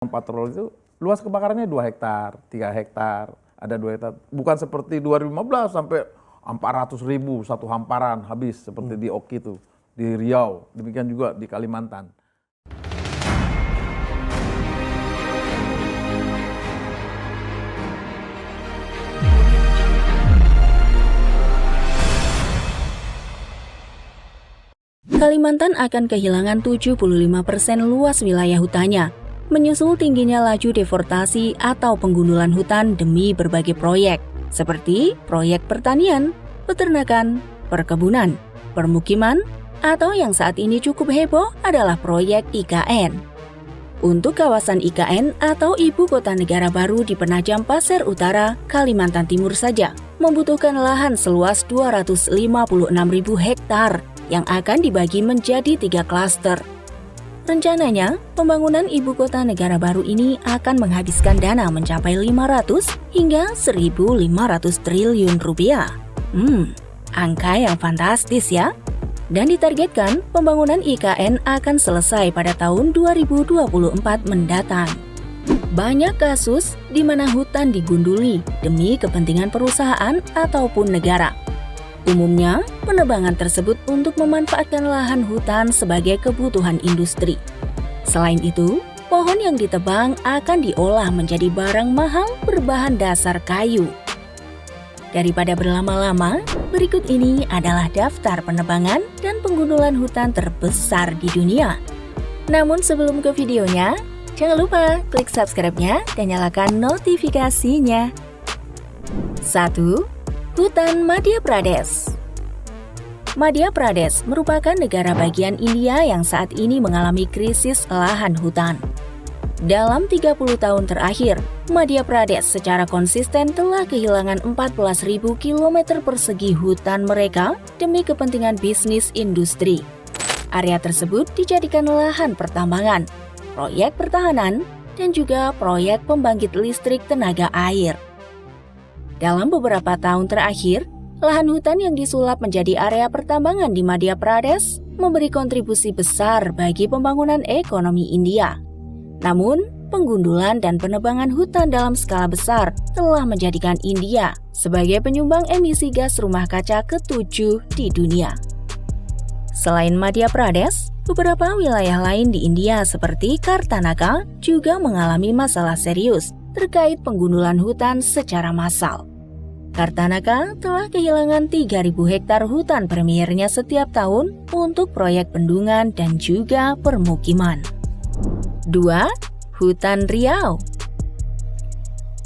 Patrol itu luas kebakarannya 2 hektar, 3 hektar, ada 2 hektar. Bukan seperti 2015 sampai 400.000 satu hamparan habis seperti di Oki itu, di Riau, demikian juga di Kalimantan. Kalimantan akan kehilangan 75% luas wilayah hutannya, menyusul tingginya laju deforestasi atau penggundulan hutan demi berbagai proyek, seperti proyek pertanian, peternakan, perkebunan, permukiman, atau yang saat ini cukup heboh adalah proyek IKN. Untuk kawasan IKN atau Ibu Kota Negara Baru di Penajam Pasir Utara, Kalimantan Timur saja, membutuhkan lahan seluas 256.000 hektar yang akan dibagi menjadi 3 klaster. Rencananya, pembangunan Ibu Kota Negara Baru ini akan menghabiskan dana mencapai 500 hingga 1.500 triliun rupiah. Angka yang fantastis ya. Dan ditargetkan pembangunan IKN akan selesai pada tahun 2024 mendatang. Banyak kasus di mana hutan digunduli demi kepentingan perusahaan ataupun negara. Umumnya, penebangan tersebut untuk memanfaatkan lahan hutan sebagai kebutuhan industri. Selain itu, pohon yang ditebang akan diolah menjadi barang mahal berbahan dasar kayu. Daripada berlama-lama, berikut ini adalah daftar penebangan dan penggundulan hutan terbesar di dunia. Namun sebelum ke videonya, jangan lupa klik subscribe-nya dan nyalakan notifikasinya. 1. Hutan Madhya Pradesh. Madhya Pradesh merupakan negara bagian India yang saat ini mengalami krisis lahan hutan. Dalam 30 tahun terakhir, Madhya Pradesh secara konsisten telah kehilangan 14.000 km persegi hutan mereka demi kepentingan bisnis industri. Area tersebut dijadikan lahan pertambangan, proyek pertahanan, dan juga proyek pembangkit listrik tenaga air. Dalam beberapa tahun terakhir, lahan hutan yang disulap menjadi area pertambangan di Madhya Pradesh memberi kontribusi besar bagi pembangunan ekonomi India. Namun, penggundulan dan penebangan hutan dalam skala besar telah menjadikan India sebagai penyumbang emisi gas rumah kaca ke-7 di dunia. Selain Madhya Pradesh, beberapa wilayah lain di India seperti Karnataka juga mengalami masalah serius terkait penggundulan hutan secara massal. Karnataka telah kehilangan 3.000 hektar hutan premiernya setiap tahun untuk proyek bendungan dan juga permukiman. 2. Hutan Riau.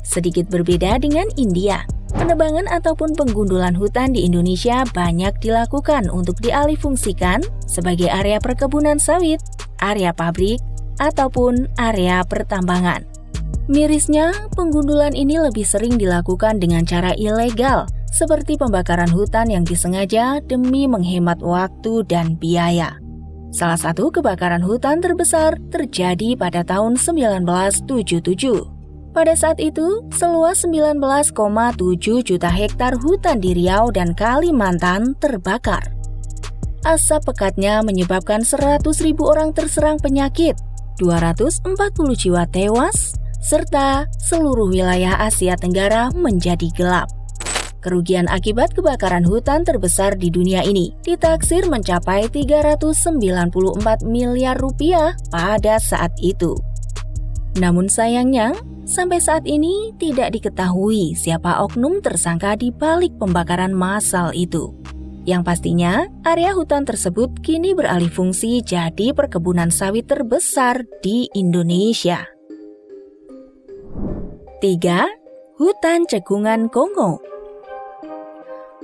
Sedikit berbeda dengan India, penebangan ataupun penggundulan hutan di Indonesia banyak dilakukan untuk dialihfungsikan sebagai area perkebunan sawit, area pabrik, ataupun area pertambangan. Mirisnya, penggundulan ini lebih sering dilakukan dengan cara ilegal, seperti pembakaran hutan yang disengaja demi menghemat waktu dan biaya. Salah satu kebakaran hutan terbesar terjadi pada tahun 1977. Pada saat itu, seluas 19,7 juta hektar hutan di Riau dan Kalimantan terbakar. Asap pekatnya menyebabkan 100.000 orang terserang penyakit, 240 jiwa tewas, serta seluruh wilayah Asia Tenggara menjadi gelap. Kerugian akibat kebakaran hutan terbesar di dunia ini ditaksir mencapai 394 miliar rupiah pada saat itu. Namun sayangnya, sampai saat ini tidak diketahui siapa oknum tersangka di balik pembakaran massal itu. Yang pastinya, area hutan tersebut kini beralih fungsi jadi perkebunan sawit terbesar di Indonesia. 3. Hutan Cekungan Kongo.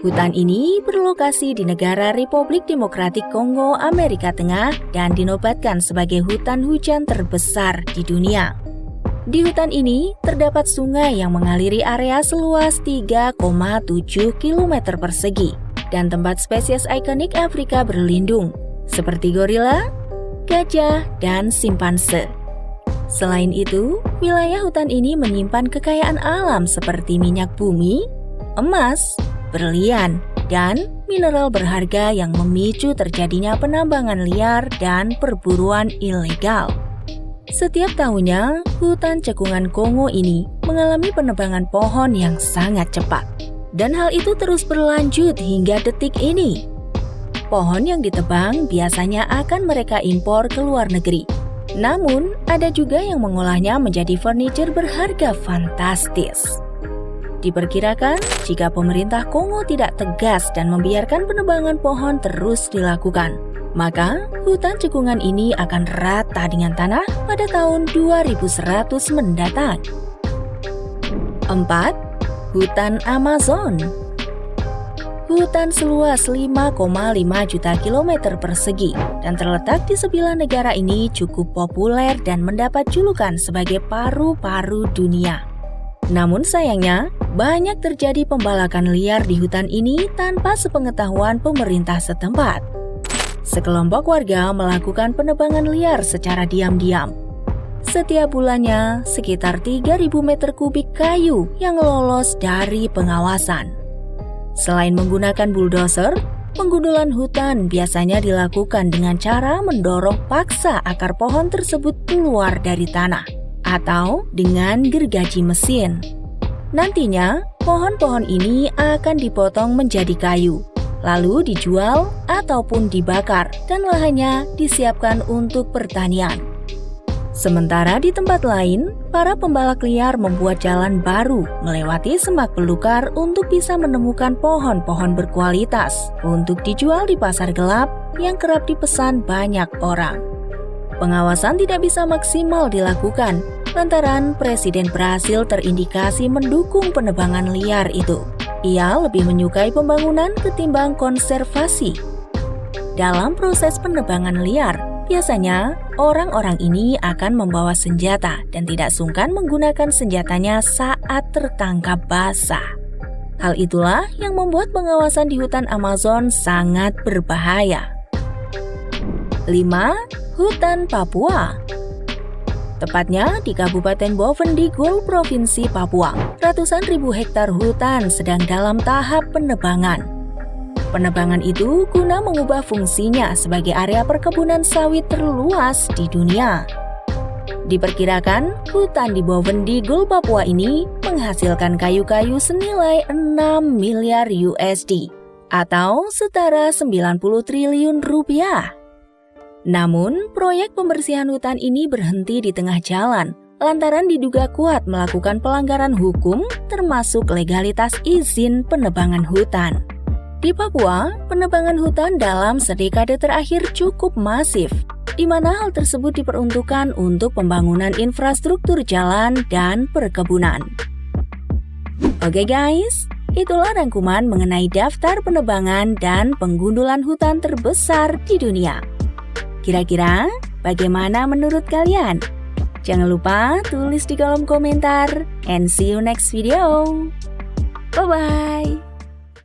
Hutan ini berlokasi di negara Republik Demokratik Kongo, Amerika Tengah dan dinobatkan sebagai hutan hujan terbesar di dunia. Di hutan ini terdapat sungai yang mengaliri area seluas 3,7 km persegi dan tempat spesies ikonik Afrika berlindung seperti gorila, gajah, dan simpanse. Selain itu, wilayah hutan ini menyimpan kekayaan alam seperti minyak bumi, emas, berlian, dan mineral berharga yang memicu terjadinya penambangan liar dan perburuan ilegal. Setiap tahunnya, hutan cekungan Kongo ini mengalami penebangan pohon yang sangat cepat. Dan hal itu terus berlanjut hingga detik ini. Pohon yang ditebang biasanya akan mereka impor ke luar negeri. Namun, ada juga yang mengolahnya menjadi furniture berharga fantastis. Diperkirakan, jika pemerintah Kongo tidak tegas dan membiarkan penebangan pohon terus dilakukan, maka hutan cekungan ini akan rata dengan tanah pada tahun 2100 mendatang. 4. Hutan Amazon. Hutan seluas 5,5 juta kilometer persegi dan terletak di 9 negara ini cukup populer dan mendapat julukan sebagai paru-paru dunia. Namun sayangnya, banyak terjadi pembalakan liar di hutan ini tanpa sepengetahuan pemerintah setempat. Sekelompok warga melakukan penebangan liar secara diam-diam. Setiap bulannya, sekitar 3.000 meter kubik kayu yang lolos dari pengawasan. Selain menggunakan bulldozer, penggundulan hutan biasanya dilakukan dengan cara mendorong paksa akar pohon tersebut keluar dari tanah atau dengan gergaji mesin. Nantinya, pohon-pohon ini akan dipotong menjadi kayu, lalu dijual ataupun dibakar dan lahannya disiapkan untuk pertanian. Sementara di tempat lain, para pembalak liar membuat jalan baru melewati semak belukar untuk bisa menemukan pohon-pohon berkualitas untuk dijual di pasar gelap yang kerap dipesan banyak orang. Pengawasan tidak bisa maksimal dilakukan lantaran Presiden Brasil terindikasi mendukung penebangan liar itu. Ia lebih menyukai pembangunan ketimbang konservasi. Dalam proses penebangan liar, biasanya orang-orang ini akan membawa senjata dan tidak sungkan menggunakan senjatanya saat tertangkap basah. Hal itulah yang membuat pengawasan di hutan Amazon sangat berbahaya. 5. Hutan Papua. Tepatnya di Kabupaten Bovendigul, Provinsi Papua, ratusan ribu hektar hutan sedang dalam tahap penebangan. Penebangan itu guna mengubah fungsinya sebagai area perkebunan sawit terluas di dunia. Diperkirakan, hutan di Bovendigul, Papua ini menghasilkan kayu-kayu senilai 6 miliar USD atau setara 90 triliun rupiah. Namun, proyek pembersihan hutan ini berhenti di tengah jalan lantaran diduga kuat melakukan pelanggaran hukum termasuk legalitas izin penebangan hutan. Di Papua, penebangan hutan dalam sedekade terakhir cukup masif, di mana hal tersebut diperuntukkan untuk pembangunan infrastruktur jalan dan perkebunan. Oke guys, itulah rangkuman mengenai daftar penebangan dan penggundulan hutan terbesar di dunia. Kira-kira bagaimana menurut kalian? Jangan lupa tulis di kolom komentar and see you next video. Bye-bye.